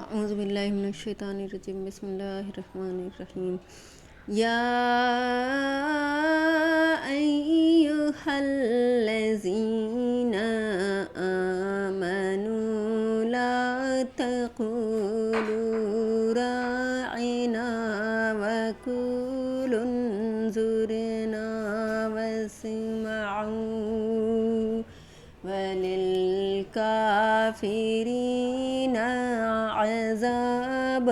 اعوذ باللہ من الشیطان الرجیم بسم اللہ الرحمن الرحیم یا ایہا الذین آمنوا لا تقولوا راعنا وقولوا انظرنا واسمعوا وللکافرین عذاب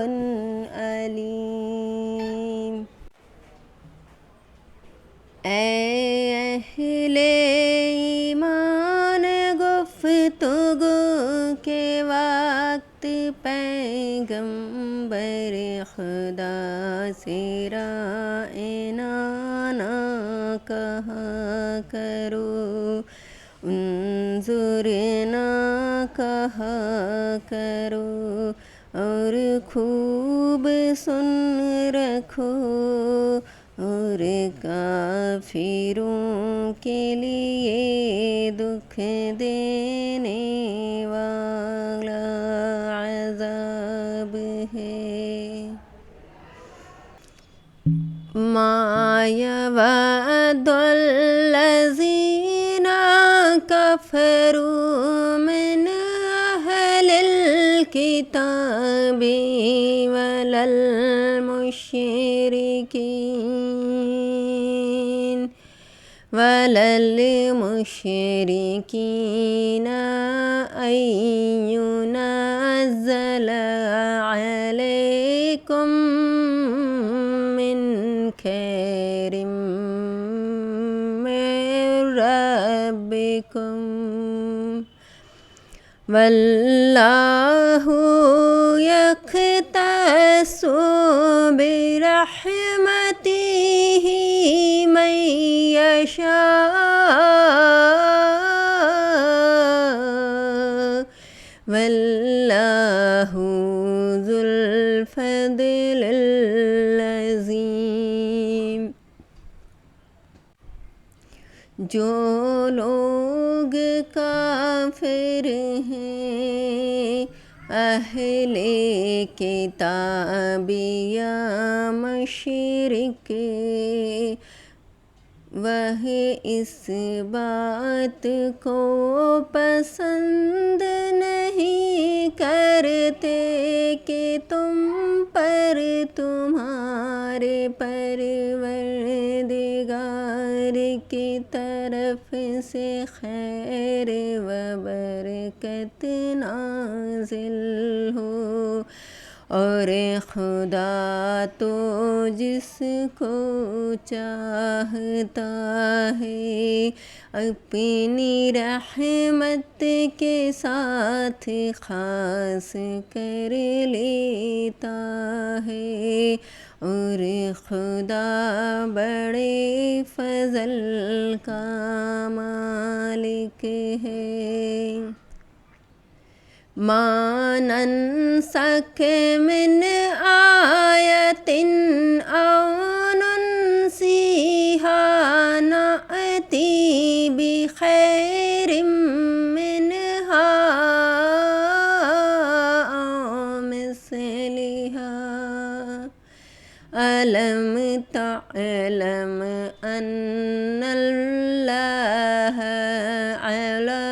علیم۔ اے اہل ایمان، گفتگو کے وقت پیغمبر خدا سے راعنا نہ کہا کرو، انظرنا کہا کرو، اور خوب سن رکھو، اور کافروں کے لیے دکھ دینے والا عذاب ہے۔ ما یود الذین کفروا من اہل الکتاب ولا المشرکین ان ینزل علیکم من خیر من ربکم واللہ یختص برحمتہ من یشاء واللہ ذو الفضل العظیم۔ جو لوگ کافر ہیں، اہل کتاب یا مشرک، وہ اس بات کو پسند نہیں کرتے کہ تم پر تمہارے پروردگار کی طرف سے خیر و برکت نازل ہو، اور خدا تو جس کو چاہتا ہے اپنی رحمت کے ساتھ خاص کر لیتا ہے، اور خدا بڑے فضل کا مالک ہے۔ ما ننسخ من آیۃ او ننسیہا نأتی بخیر منہا او مثلہا، ألم تعلم أن الله على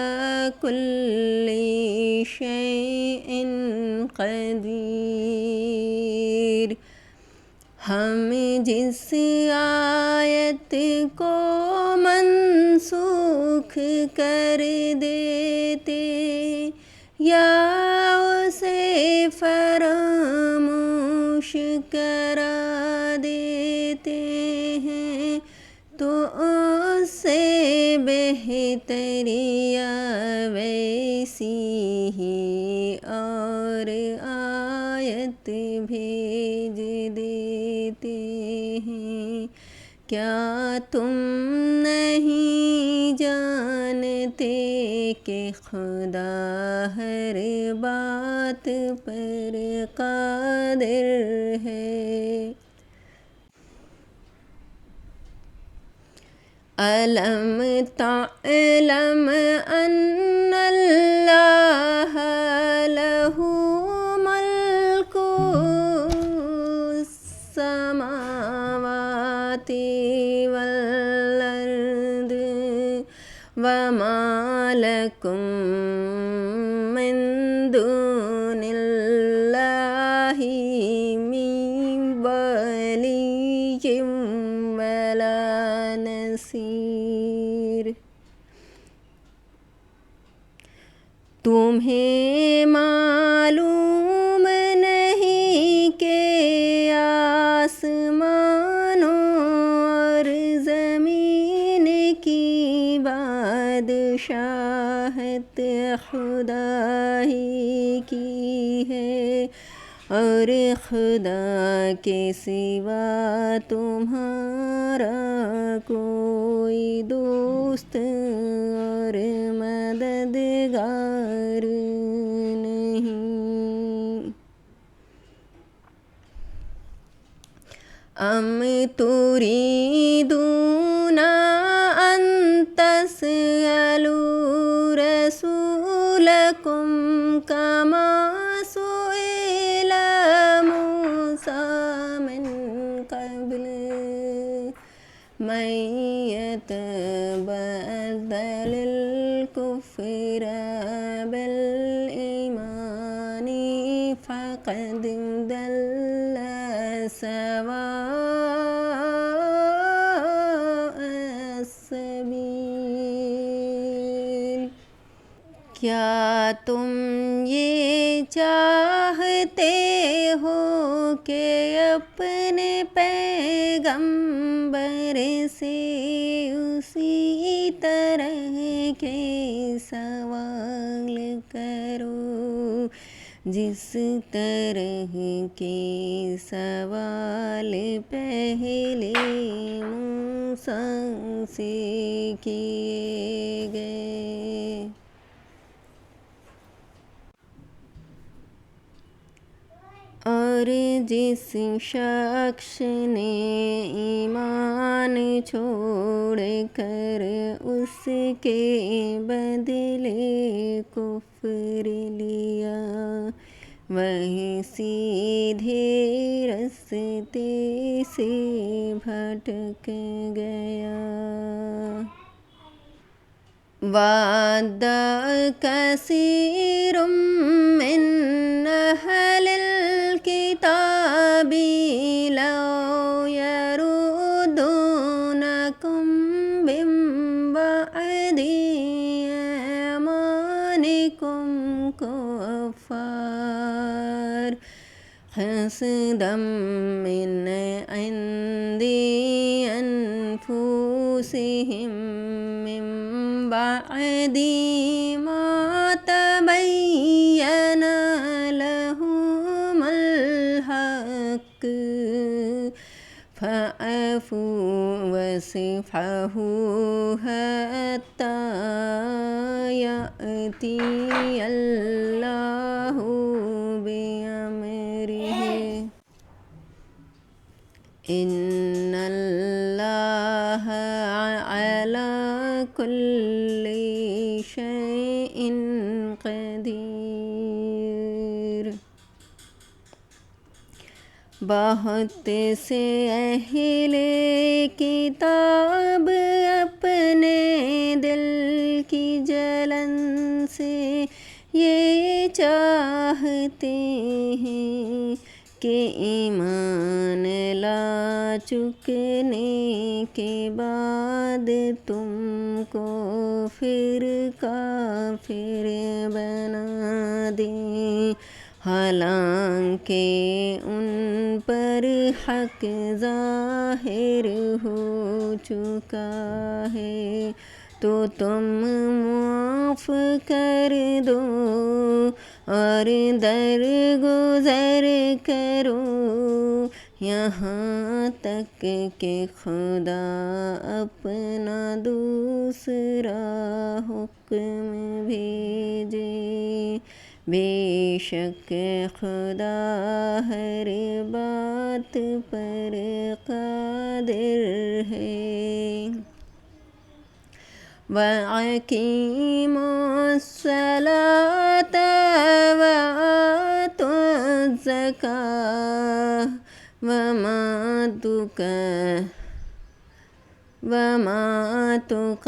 كل شيء قدیر۔ ہم جس آیت کو منسوخ کر دیتے یا اسے فراموش کرا دیتے ہیں تو اس سے بہتر یا ویسی ہی اور آیت بھیج دیتے ہیں۔ کیا تم نہیں جانتے کہ خدا ہر بات پر قادر ہے؟ أَلَمْ تَعْلَمْ أَنَّ اللَّهَ لَهُ مُلْكُ لكم من دون الله من ولي ولا نصير۔ تمہیں معلوم نہیں کہ آسمانوں اور زمین کی بادشاہت خدا ہی کی ہے، اور خدا کے سوا تمہارا کوئی دوست اور مددگار نہیں۔ ام تريدون ان تسألوا رسولكم كما سئل موسى من قبل من يتبدل الكفر بالإيمان فقد ضل سواء السبيل۔ کیا تم یہ چاہتے ہو کہ اپنے پیغمبر سے اسی طرح کے سوال کرو جس طرح کے سوال پہلے موسیٰ سے کیے گئے؟ اور جس شخص نے ایمان چھوڑ کر اس کے بدلے کفر لیا، وہ سیدھے راستے سے بھٹک گیا۔ وَدَّ كَثِيرٌ مِّنْ أَهْلِ الْكِتَابِ لَوْ يَرُدُّونَكُمْ مِنْ بَعْدِ أَيْمَانِكُمْ كُفَّارًا حَسَدًا مِّنْ عِنْدِ أَنْفُسِهِمْ مِنْ بعد ما تبين لهم الحق فاعفوا واصفحوا حتى يأتي الله بأمره إن الله على كل شيء قدیر۔ بہت سے اہل کتاب اپنے دل کی جلن سے یہ چاہتے ہیں کہ ایمان لا چکنے کے بعد تم کو پھر کافر بنا دیں، حالانکہ ان پر حق ظاہر ہو چکا ہے، تو تم معاف کر دو اور درگزر کرو یہاں تک کہ خدا اپنا دوسرا حکم بھیجے۔ بے شک خدا ہر بات پر قادر ہے۔ وَأَقِیمُوا الصَّلَاةَ وَآتُوا الزَّکَاةَ وما تقدموا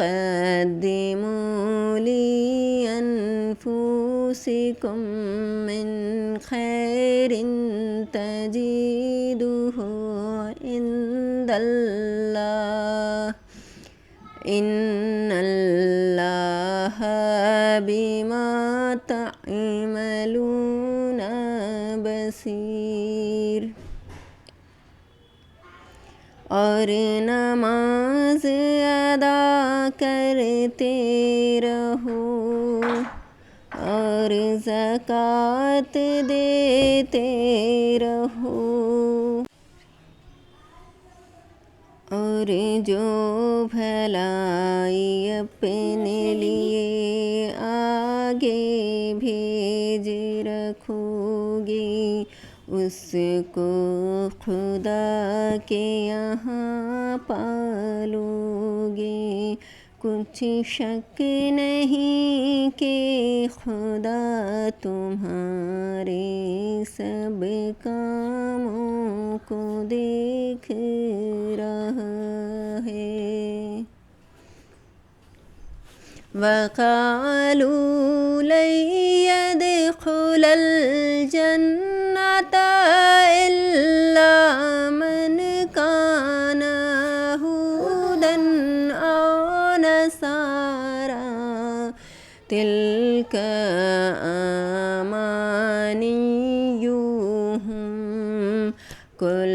لأنفسكم من خير تجدوه عند الله إن الله بما تعملون بصیر۔ اور نماز ادا کرتے رہو اور زکوٰۃ دیتے رہو، اور جو بھلائی اپنے لیے آگے بھیج رکھو گی اس کو خدا کے یہاں پالو گے، کچھ شک نہیں کہ خدا تمہارے سب کاموں کو دیکھ رہا ہے۔ وَقَالُوا لَن يَدْخُلَ الْجَنَّةَ إِلَّا مَنْ كَانَ هُودًا أَوْ نَصَارَىٰ تِلْكَ أَمَانِيُّهُمْ قُلْ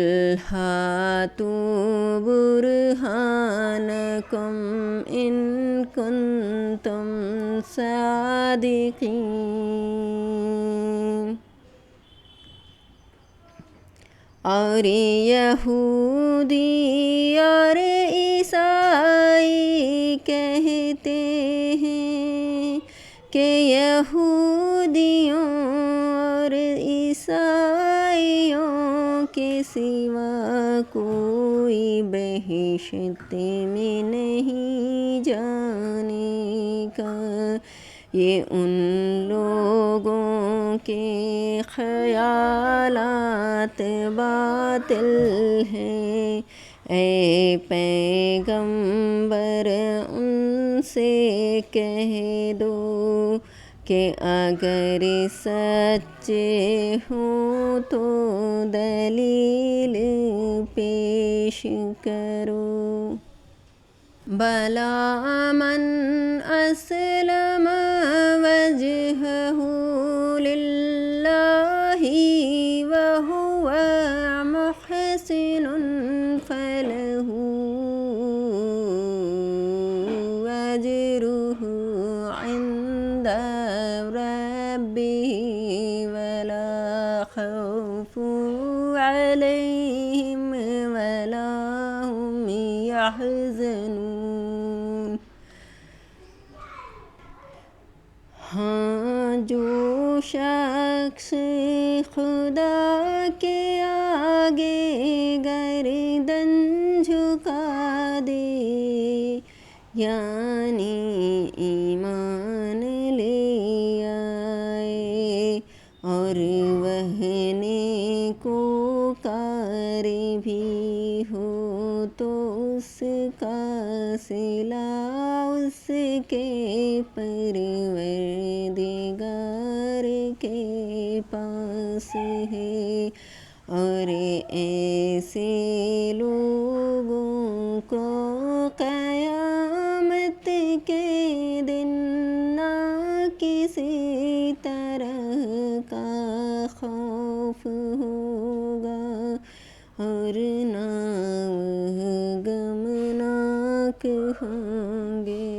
هَاتُوا بُرْهَانَكُمْ إِن كُنتُمْ صَادِقِينَ۔ اور یہودی اور عیسائی کہتے ہیں کہ یہودیوں اور عیسائیوں کے سوا کوئی بہشت میں نہیں جانے کا، یہ ان لوگوں کے خیالات باطل ہیں۔ اے پیغمبر ان سے کہہ دو کہ اگر سچے ہوں تو دلیل پیش کرو۔ بَلَىٰ مَنْ أَسْلَمَ وَجْهَهُ لِلَّهِ وَهُوَ مُحْسِنٌ فَلَهُ أَجْرُهُ عِندَ رَبِّهِ وَلَا خَوْفٌ عَلَيْهِمْ وَلَا هُمْ يَحْزَنُونَ۔ ہاں جو شخص خدا کے آگے گردن جھکا دے، یعنی ایمان لے آئے اور وہ نیکوکار بھی ہو، تو اس کا صلہ اس کے پروردگار کے پاس ہے، اور ایسے لوگوں کو قیامت کے دن نہ کسی طرح کا خوف ہوگا اور نہ وہ غمناک ہوں گے۔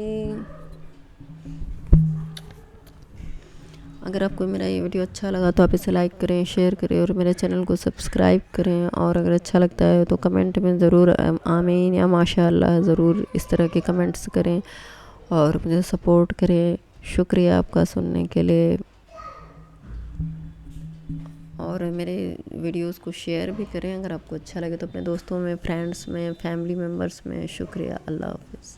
اگر آپ کو میرا یہ ویڈیو اچھا لگا تو آپ اسے لائک کریں، شیئر کریں اور میرے چینل کو سبسکرائب کریں، اور اگر اچھا لگتا ہے تو کمنٹ میں ضرور آمین یا ماشاء اللہ ضرور اس طرح کے کمنٹس کریں اور مجھے سپورٹ کریں۔ شکریہ آپ کا سننے کے لیے، اور میرے ویڈیوز کو شیئر بھی کریں اگر آپ کو اچھا لگے تو اپنے دوستوں میں، فرینڈس میں، فیملی ممبرس میں۔ شکریہ، اللہ حافظ۔